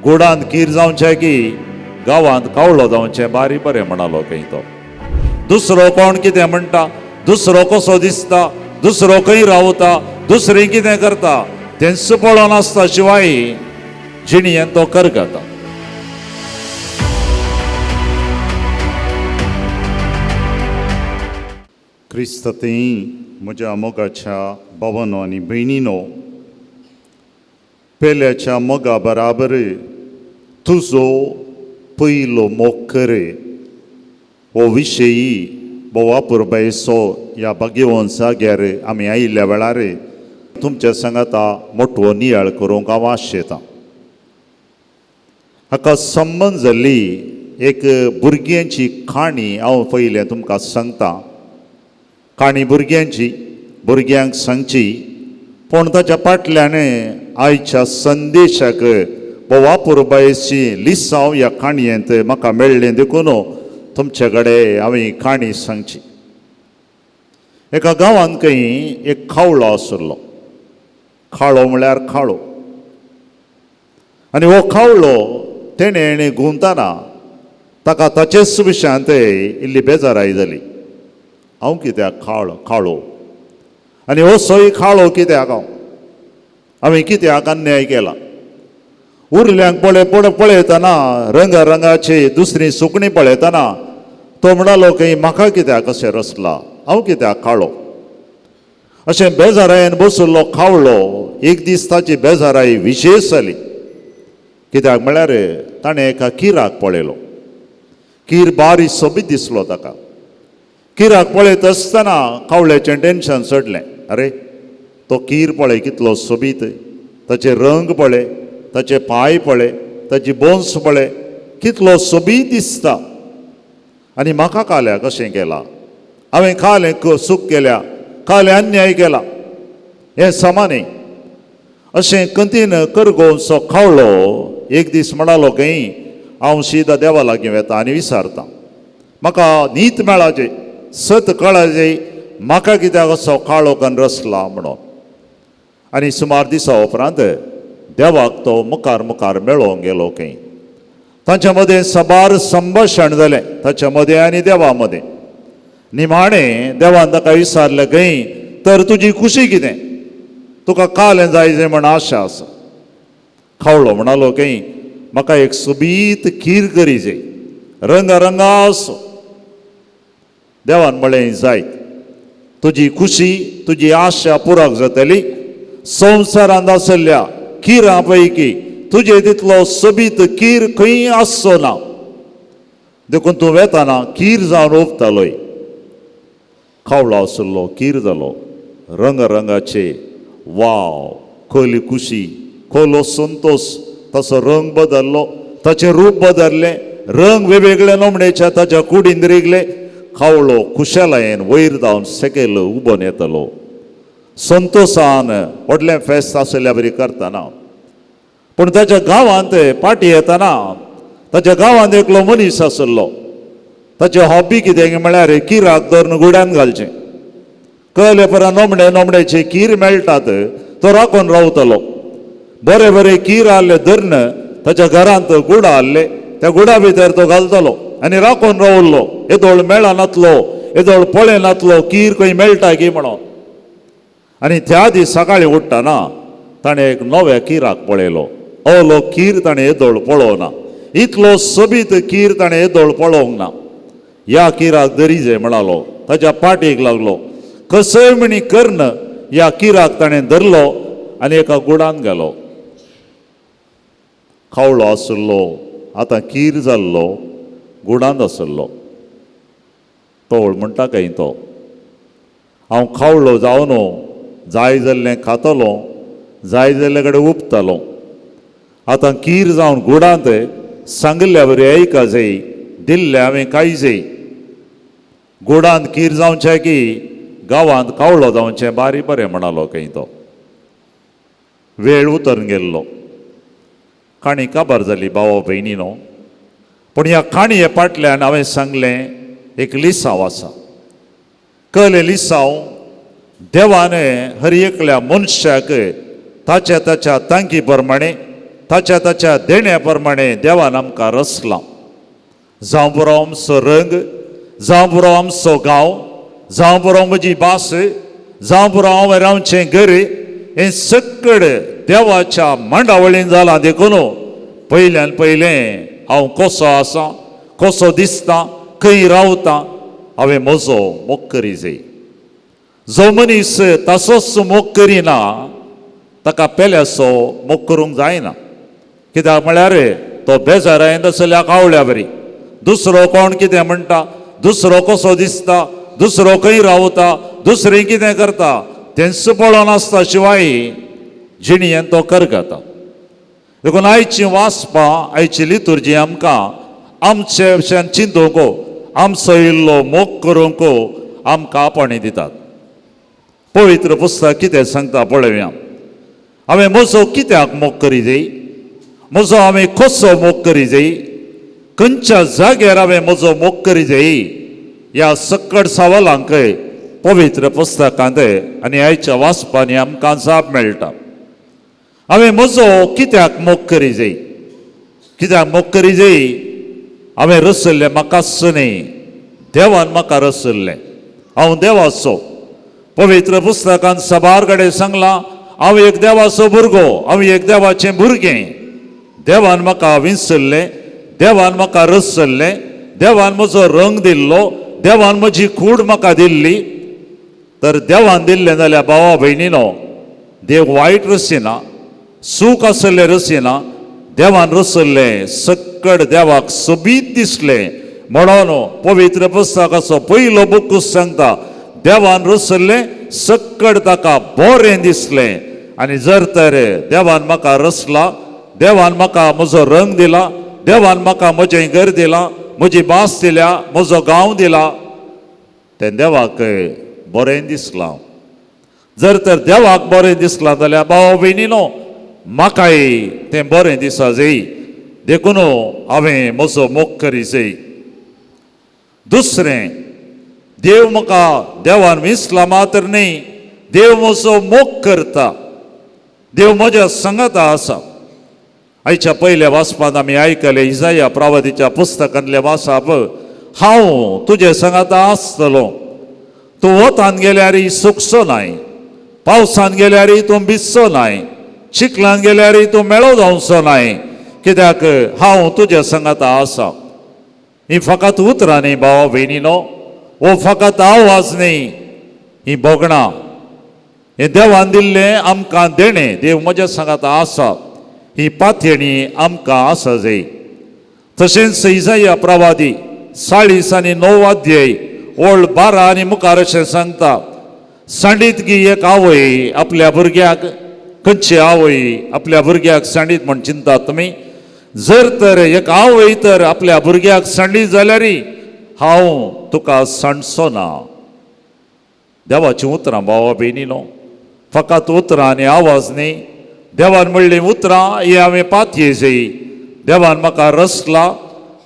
गोडांत कीर जावचें की गांवांत कावळो जावचें बारी बरें म्हणालो खंय तो. दुसरो कोण कितें म्हणटा, दुसरो कसो दिसता, दुसरो खंय रावता, दुसरें कितें करता तेंच पळोवन आसता शिवाय जिणेंत तो करगता. क्रिस्ततें म्हज्या मोगाच्या भावांनो आनी भयणीनो, पेल्याच्या मोगा बराबर तुजो पयलो मोग कर हो विशयी बोवा पुरबायेचो ह्या भाग्यवंत जाग्यार आमी आयिल्ल्या वेळार तुमच्या सांगाता मोठो नियाळ करूंक हांव आशेतां. हाका संबंद जाल्ली एक भुरग्यांची काणी हांव पयलें तुमकां सांगतां. काणी भुरग्यांक सांगची, पूण ताच्या फाटल्यान आयच्या संदेशाक बोवा पुरबायेची लिसांव ह्या काणयेंत म्हाका मेळ्ळें देखून तुमचे कडेन हांवें काणी सांगची. एका गांवांत खंय एक खावळो आसलो. खाळो म्हळ्यार खाळो. आनी हो खावळो तेणें गुंवताना ताका ताचेच विशयांत इल्ली बेजाराय जाली. हांव कित्याक खाळो आनी हो सोय खाळो कित्याक हांवें कित्याक अन्याय केला. उरल्यांक पळयतना रंगाची दुसरी सुकणी पळयतना तो म्हणलो की म्हाका कित्याक अशें रचला, हांव कित्याक खाळो. अशें बेजारायेन बसुल्लो खावळो एक दीस ताची बेजाराय विशेश जाली. कित्याक म्हळ्यार ताणें एका किराक पळयलो. कीर बारी सोबीत दिसलो ताका. किराक पळयत आसतना कावळ्याचें टेन्शन चडलें. अरे तो कीर पळय कितलो सोबीत, ताचे रंग पळय, ताचे पांय पळय, ताची बोन्स पळय, कितलो सोबीत दिसता. आनी म्हाका काल्या कशें केलां, हांवें कालें चूक केल्या, कालें अन्याय केला, हें समाने. अशें कंतीन करगोवचो खावळो एक दीस म्हणलो की हांव सीदा देवा लागीं वेता आनी विचारतां, म्हाका न्हीद मेळाचें, सत कळाचें, म्हाका कित्याक असो काळो कन्न रचला म्हणून. आनी सुमार दिसा उपरांत देवाक तो मुखार मेळोंक गेलो खंय. तांच्या मदें सबार संभाशण जालें ताच्या मदें आनी देवा मदें. निमाणें देवान ताका विचारलें खंय तर तुजी खुशी कितें, तुका कालें जायचें म्हण आशा आसा. खावळो म्हणलो खंय म्हाका एक सोबीत कीर करीचे, रंगा आसो. देवान म्हळें जायत, तुजी खुशी तुजी आशा पुराक जातली. संवसारांत आसल्या किरां पैकी तुजे तितलो सोबीत कीर खंय आसचो ना, देखून तूं वेताना कीर जावन ओंपतलोय. खावळो आसलो कीर जालो, रंगाचे. वाव, खोली खुशी, खोलो संतोष. तसो रंग बदल्लो, ताचें रूप बदल्लें, रंग वेगवेगळे नमणेचे ताच्या कुडींत रिगले. खावळो खुशालायेन वयर जावन सकयल उबोन येतलो, संतोषान व्हडलें फेस्त आसल्या बरी करतना. पूण ताच्या गांवांत पाटी येतना ताच्या गांवांत एकलो मनीस आसलो. ताचे हॉबी कितें म्हळ्यार किराक धरून गुड्यान घालचें. कळले परा नमणेचे कीर मेळटात तो राखून रावतलो. बरे कीर आहले धरण ताच्या घरांत गुडा आहले, त्या गुडा भितर तो घालतलो आनी राखून रावल्लो. येदोळ मेळनातलो, येदोळ पळयनातलो कीर खंय मेळटा की म्हणून. आनी त्या दीस सकाळीं उठ्ठना ताणें एक नव्या किराक पळयलो. अवलो कीर ताणें येदोळ पळोवना. इतलो सोबीत कीर ताणें येदोळ पळोवंक ना. ह्या किराक दरीजे म्हणलो, ताच्या पाटयेक लागलो. कसय म्हणी कर्ण ह्या किराक ताणें धरलो आनी एका गुडान गेलो. खावळो आसलो आतां कीर जाल्लो गुडांत आसलो. तो म्हणटा काय तो, हांव खावळो जावन जाय जाल्लें खातलो, जाय जाल्ले कडेन उपतलो. आतां कीर जावन गुडांत सांगल्या बरी ऐका जाय, दिल्लें हांवें कायजे. गुडांत कीर जावचें की गांवांत कावळो जावचें बारी बरें म्हणलो खंय तो. वेळ उतरून गेल्लो. काणी काबार जाली भावा भयणीनो. पूण ह्या काणये फाटल्यान हांवें सांगलें एक लिसांव आसा. कळ्ळें लिसांव देवान हर एकल्या मनशाक ताच्या तांकी प्रमाणे ताच्या देण्या प्रमाणे देवान आमकां रचलां. जावं बरो आमचो रंग, जावं बरो आमचो गांव, जावं बरो म्हजी भास, जावं बरो हांवें रावचें घर, हें सगळें देवाच्या मांडावळीन जालां. देखून पयल्यान पयलें हांव कसो आसां, कसो दिसता, खंय रावतां, हांवें म्हजो मोग करी जाय. जो मनीस तसोच मोग करिना ताका पेल्याचो मोग करूंक जायना. कित्याक म्हळ्यार तो बेजारायन जाल्यार कावळ्या बरी. दुसरो कोण कितें म्हणटा, दुसरो कसो दिसता, दुसरो खंय रावता, दुसरें कितें करता तेंच पळोवन आसता शिवाय जिणेंत तो करगता. देखून आयची वाचपां, आयची लितुर्जी आमकां आमचे भशेन चिंतूंक, आमचो इल्लो मोग करूंक आमकां आपणे दितात. पवित्र पुस्तक कितें सांगता पळोवया. हांवें म्हजो कित्याक मोग करी जाय, म्हजो हांवें कसो मोग करी जाय, खंयच्या जाग्यार हांवें म्हजो मोग करी जाय, ह्या सकट सवालांक पवित्र पुस्तकांत आनी आयच्या वाचपांनी आमकां जाप मेळटा. हांवें म्हजो कित्याक मोग करी जाय, कित्याक मोग करी जाय, हांवें रचयल्लें म्हाकाच न्ही, देवान म्हाका रचयल्लें. हांव देवाचो. पवित्र पुस्तकांत सबार कडेन सांगलां, हांव एक देवाचो भुरगो, हांव एक देवाचें भुरगें. देवान म्हाका विंचल्लें, देवान म्हाका रचयल्लें, देवान म्हजो रंग दिल्लो, देवान म्हजी कूड म्हाका दिल्ली. तर देवान दिल्लें जाल्यार भावा भयणीनो, देव वायट रचिना, सूख आसलें रचिना. देवान रचयल्लें सकट देवाक सोबीत दिसलें म्हणून पवित्र पुस्तकाचो पयलो बुकूच सांगता, देवान रचयल्लें सकट ताका बरें दिसलें. आनी जर तर देवान म्हाका रचला, देवान म्हाका म्हजो रंग दिला, देवान म्हाका म्हजें घर दिलां, म्हजी भास दिल्या, म्हजो गांव दिला, तें देवाक बरें दिसलां. जर तर देवाक बरें दिसलां जाल्यार भाव भयणीनो, म्हाकाय तें बरें दिसा जाय. देखून हांवें म्हजो मोग करी जाय. दुसरें, देव म्हाका देवान विंचला मात्र न्ही, देव म्हजो मोग करता. देव म्हज्या सांगाता आसा. आयच्या पयल्या वाचपांत आमी आयकलें इसाया प्रवादीच्या पुस्तकांतलें वाचप, हांव तुजे सांगाता आसतलो. तूं वतान गेल्यारय सुकचो नाय, पावसान गेल्यारय तूं भिजचो नाय, चिखलान गेल्यारय तूं मेळो जावचो नाय, कित्याक हांव तुजे सांगाता आसा. ही फकत उतरां न्ही भावा भयणीनो, वो फकत आवाज न्ही, ही बोगणां. हे देवान दिल्लें आमकां देणें. देव म्हज्या सांगाता आसा, ही पाथयणी आमकां आसा जाय. तशेंच इसाया प्रवादी 40 आनी 9 अध्याय ओळ 12 आनी मुखार अशें सांगता, सांडीत गी एक आवय आपल्या भुरग्याक, खंयची आवय आपल्या भुरग्याक सांडीत म्हण चिंतात तुमी? जर तर एक आवय तर आपल्या भुरग्याक सांडीत जाल्यारय हांव तुका सांडचो ना. देवाची उतरां भावा भयणीनो, फकत उतरां आनी आवाज न्ही. देवान म्हणलें उतरां ही हांवें पातये जाय. देवान म्हाका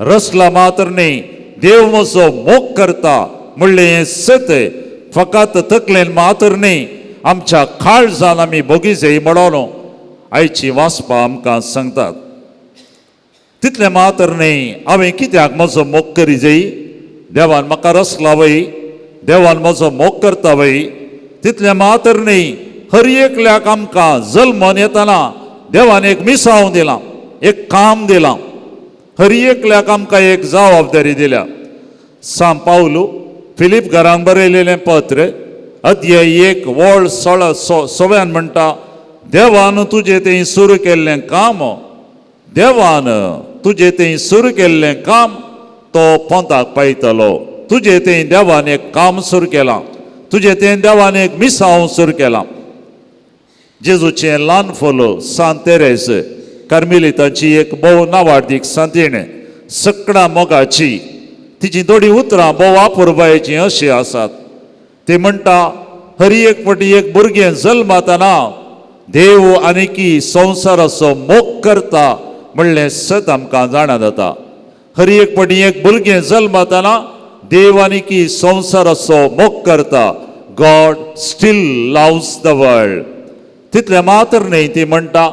रचला मात्र न्ही, देव म्हजो मोग करता म्हणलें हें सत्य. फकत तकलेन मात्र न्ही, आमच्या काळजान आमी भोगी जाय म्हणून आयची वाचपां आमकां सांगतात. तितलें मात्र न्ही, हांवें कित्याक म्हजो मोग करी जाय, देवान म्हाका रचला वय, देवान म्हजो मोग करता वय. तितलें मात्र न्ही, हर एकल्याक आमकां जल्मोन येतना देवान एक मिसांव दिलां, एक काम दिलां. हर एकल्याक आमकां एक जबाबदारी दिल्या. सांत पावलो फिलीप घरांक बरयलेलें पत्र अध्याय 1 वळ 16 म्हणटा, देवान तुजें तें सुरू केल्लें काम, देवान तुजें तें सुरू केल्लें काम तो पोंताक पायतलो. तुजें तें देवान एक काम सुरू केलां, तुजें तें देवान एक मिसांव सुरू केलां. जेजूचें ल्हान फोलो सांत तेरेस कार्मेलीताची एक भोव नांवाडीक सांतीण, सकळा मोगाची. तिची थोडी उतरां भोव आपुरबायेचीं अशीं आसात. ती म्हणटा, हर एक फावटी एक भुरगें जल्मातना देव आनिकी संवसाराचो मोग करता म्हणलें सत आमकां जाणा जाता. हर एक फावटी एक भुरगें जल्मातना देव आनिकी संवसाराचो मोग करता. God steel loves the world. तितलें मात्र न्ही, ती म्हणटा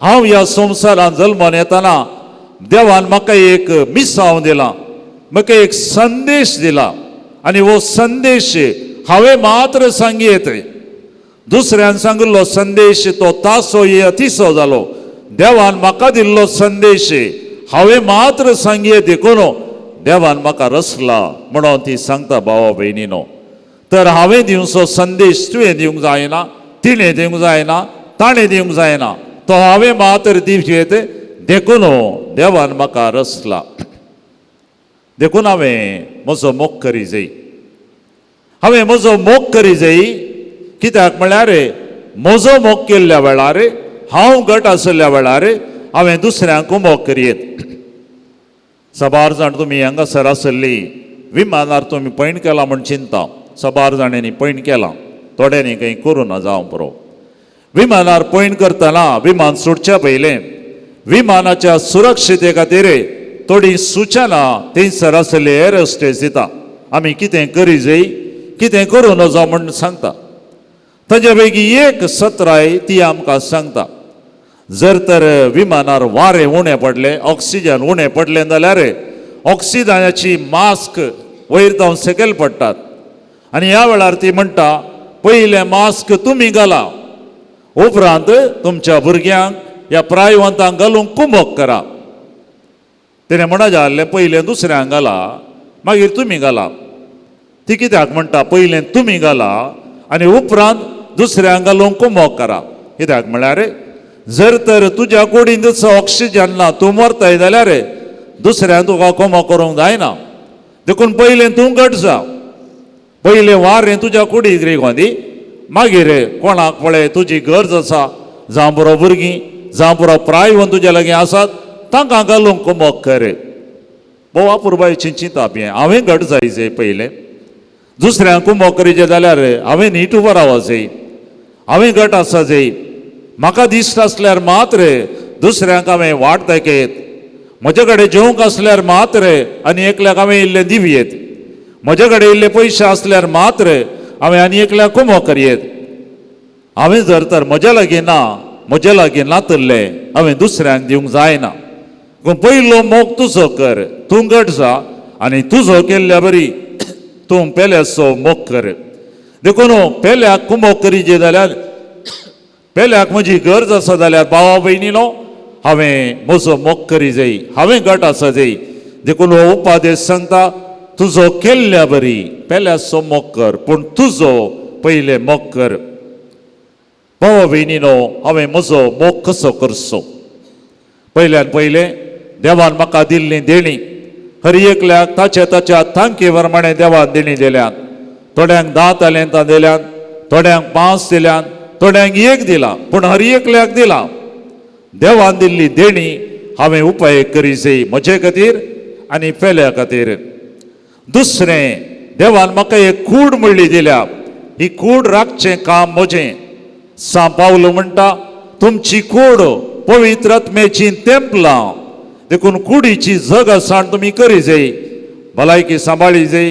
हांव ह्या संवसारांत जल्मावन येतना देवान म्हाका एक मिसांव दिला, म्हाका एक संदेश दिला आनी हो संदेश हांवें मात्र सांगयत. दुसऱ्यान सांगिल्लो संदेश तो तासो अतिसो जालो. देवान म्हाका दिल्लो संदेश हांवें मात्र सांगयत देखून देवान म्हाका रचला म्हणून ती सांगता भावा भयणीनो. तर हांवें दिवचो संदेश तुवें दिवंक जायना, तिणें दिवंक जायना, ताणें दिवंक जायना, तो हांवें मात्र दिवचेत देखून देवान म्हाका रचला. देखून हांवें म्हजो मोग करी जाय. हांवें म्हजो मोग करी जाय कित्याक म्हळ्यार म्हजो मोग केल्ल्या वेळार, हांव घट आसल्या वेळार हांवें दुसऱ्यांक मोग करियेत. सबार जाण तुमी हांगासर आसल्ली विमानार तुमी पैण केला म्हूण चिंता. सबार जाणांनी पैण केलां, थोड्यांनी खंय करूं ना जावं पुरो. विमानार पैण करतना विमान सुटच्या पयलें विमानाच्या सुरक्षिते खातीर थोडी सुचना थंयसर आसले एर होस्टेस दिता. आमी कितें करी जाय, कितें करूं नजो म्हूण सांगता. ताचे पैकी एक सत्राय ती आमकां सांगता. जर तर विमानार वारें उणें पडलें, ऑक्सिजन उणें पडलें जाल्यार ऑक्सिजनाची मास्क वयर जावन सकयल पडटात आनी ह्या वेळार ती म्हणटा पयलें मास्क तुमी घाला, उपरांत तुमच्या भुरग्यांक ह्या प्रायवंतांक घालूंक कुमक करा. तेणें म्हणा जाल्लें पयलें दुसऱ्यांक घाला मागीर तुमी घाला. ती कित्याक म्हणटा पयलें तुमी घाला आनी उपरांत दुसऱ्यांक घालूंक कुमक करा. कित्याक म्हळ्यार जर तर तुज्या कुडींत ऑक्सिजन ना, तूं मरताय जाल्यार दुसऱ्यांक तुका कुमक करूंक जायना. देखून पयलें तूं घट जा, पयलें वारें तुज्या कुडींत रिगोंदी, मागीर कोणाक पळय तुजी गरज आसा, जावं बरो भुरगीं जावं बरो प्रायवंत तुज्या लागीं आसात तांकां घालूंक कुमक कर. बोवा पुरबायची चिंता बी हांवें घट जाय पयलें, दुसऱ्यांक कुमक करीचें जाल्यार हांवें नीट उबो रावो जाय, हांवें घट आसा जाय. म्हाका दिश्ट आसल्यार मात्र दुसऱ्यांक हांवें वाट दाखयत, म्हजे कडेन जेवंक आसल्यार मात्र आनी एकल्याक हांवें इल्लें दिवयेत, म्हजे कडेन इल्ले पयशे आसल्यार मात्र हांवें आनी एकल्याक कुमक करियेत. हांवें जर तर म्हज्या लागीं ना, म्हजे लागीं नातल्ले हांवें दुसऱ्यांक दिवंक जायना. पयलो मोग तुजो कर, तूं घट जा आनी तुजो केल्ल्या बरी तूं पेल्याचो मोग कर. देखून पेल्याक कुमक करीचे जाल्यार, पेल्याक म्हजी गरज आसा जाल्यार भावा भयणीनो हांवें म्हजो मोग करी जाय, हांवें घट आसा जाय. देखून हो उपादेश सांगता तुजो केल्ल्या बरी पेल्याचो मोग कर, पूण तुजो पयलें मोग कर. भावा भयणीनो हांवें म्हजो मोग कसो करचो. पयल्यान पयलें देवान म्हाका दिल्लीं देणी हर एकल्याक ताच्या थांके प्रमाणें देवान देणी दिल्यात. थोड्यांक 10 तालेंतां दिल्यात, थोड्यांक 5 दिल्यात, थोड्यांक 1 दिला, पूण हर एकल्याक दिला. देवान दिल्ली देणी हांवें उपाय करी जाय म्हजे खातीर आनी पेल्या खातीर. दुसरें देवान म्हाका एक कूड म्हणली दिल्या, ही कूड राखचें काम म्हजें. सा पावलो म्हणटा तुमची कूड पवित्र आत्म्याची तेंपलां. देखून कुडीची जगसाण तुमी करी जाय, भलायकी सांबाळी जाय,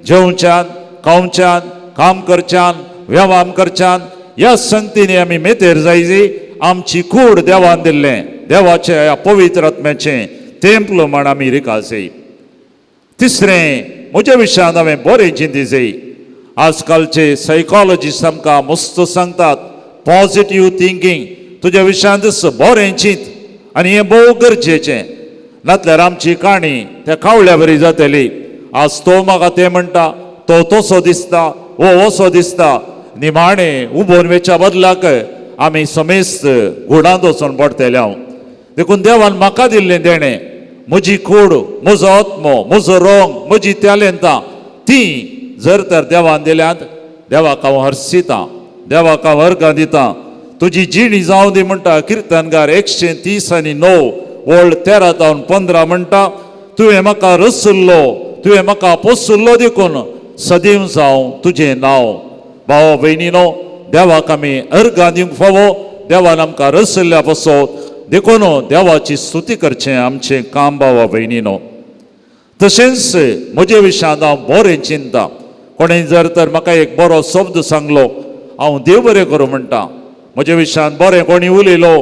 जेवच्यान खावच्यान काम करच्यान व्यवहार करच्यान ह्या संगतींनी आमी मेतेर जाय. आमची कूड देवान दिल्लें, देवाचें ह्या पवित्र आत्म्याचें तेंपल म्हण आमी रिका जाय. तिसरें म्हज्या विशयान हांवें बरें चिंती जाय. आजकालचे सायकॉलॉजिस्ट आमकां मस्त सांगतात पॉझिटिव्ह थिंकींग, तुज्या विशयान बरें चिंत आनी हें भोव गरजेचें. नातल्यार आमची काणी त्या कावळ्या बरी जातली. आज तो म्हाका तें म्हणटा, तो तसो दिसता, वो असो दिसता, निमाणें उबोन वेच्या बदलाक आमी समेस्त घुडांत वचून पडटले. हांव देखून देवान म्हाका दिल्लें देणें, म्हजी कूड, म्हजो आत्मो, म्हजो रंग, म्हजी टॅलंटां ती जर तर देवान दिल्यांत देवाक हांव हर्सितां, देवाक हांव अर्गां दितां. तुजी जिणी जावं दी म्हणटा किर्तनकार 130:9 वोल्ड 13:15 म्हणटा. तुवें म्हाका रचल्लो, तुवें म्हाका पोसुल्लो देखून सदैव जावं तुजें नांव. भावा भयणीनो देवाक आमी अर्गां दिवंक फावो. देवान आमकां रचल्ल्या पासत देखून देवाची स्तुती करचें आमचें काम भावा भयणीनो. तशेंच म्हजे विशयान हांव बरें चिंता. कोणें जर तर म्हाका एक बरो शब्द सांगलो हांव देव बरें करूं म्हणटा. म्हजे विशयान बरें कोणी उलयलो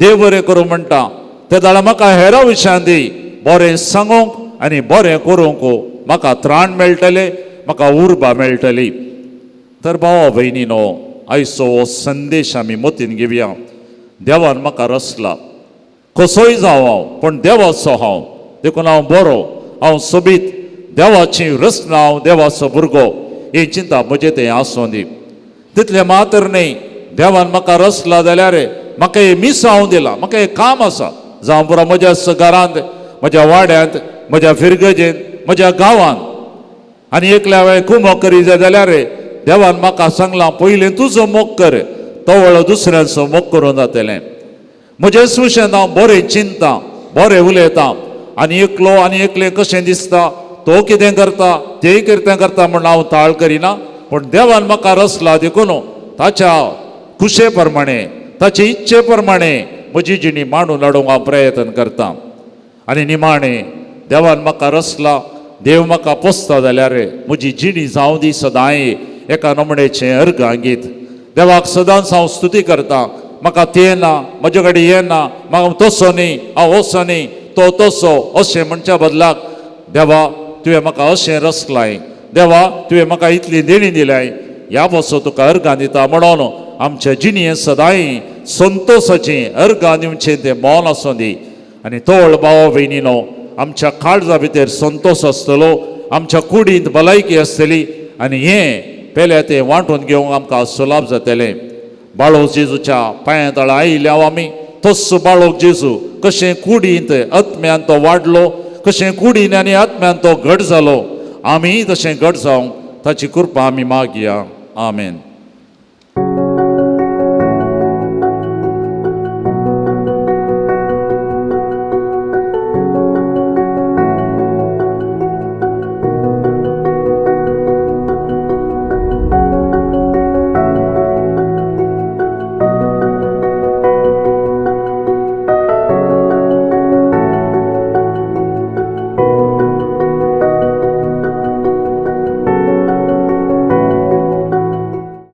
देव बरें करूं म्हणटा ते दाडा म्हाका हेरा विशयांनी बरें सांगूंक आनी बरें करूंक म्हाका त्राण मेळटलें, म्हाका उर्बा मेळटली. तर भावा भयणीनो, आयचो हो संदेश आमी मतीन घेवया. देवान म्हाका रचला, कसोय जावं हांव, पण देवाचो हांव. देखून हांव बरो, हांव सोबीत, देवाची रचना, हांव देवाचो भुरगो, ही चिंता म्हजें तें आसूं दी. तितलें मात्र न्ही, देवान म्हाका रचला जाल्यार म्हाका हे मीस हांव दिलां, म्हाका हें काम आसा. जावं पुरो म्हज्या घरांत, म्हज्या वाड्यांत, म्हज्या फिरगजेंत, म्हज्या गांवांत. आनी एकल्या वेळेर कुमो करी जाल्यार देवान म्हाका सांगलां, पयलीं तुजो मोग कर, तो वळो दुसऱ्यांचो मोग करूं जातलें. म्हजे सुशेंत हांव बरें चिंतां, बरें उलयतां, आनी एकलो आनी एकलें कशें दिसता, तो कितें करता, तेंय कितें करता म्हण हांव ताळ करिना. पूण देवान म्हाका रचला, देखून ताच्या खुशे प्रमाणे, ताचे इच्छे प्रमाणे म्हजी जिणी मांडून हाडूंक हांव प्रयत्न करतां. आनी निमाणें देवान म्हाका रचला, देव म्हाका पोसता जाल्यार म्हजी जिणी जावं दी सदांय एका नमणेचें अर्गांगीत. देवाक सदांच हांव स्तुती करतां. म्हाका तें ना, म्हजे कडेन हें ना, म्हाका तसो न्ही, हांव असो न्ही, तो तसो, अशें म्हणच्या बदलाक देवा तुवें म्हाका अशें रचलाय, देवा तुवें म्हाका इतली देणी दिल्याय, ह्या पासून तुका अर्गां दिता. म्हणून आमच्या जिणेंत सदांय संतोशाचें अर्गां दिवचें तें मोल आसूं दी. आनी तोळ भाव भयणीनो, आमच्या काळजा भितर संतोश आसतलो, आमच्या कुडींत भलायकी आसतली, आनी हें पेल्या तें वांटून घेवंक आमकां सुलाभ जातलें. बाळो जेजूच्या पांया तळा आयल्याव आमी, तस्सो बाळोक जेजू कशें कुडींत आत्म्यान तो वाडलो, कशें कुडीन आनी आत्म्यान तो घट जालो, आमी तशें घट जावंक ताची कृपा आमी मागया. आमेन.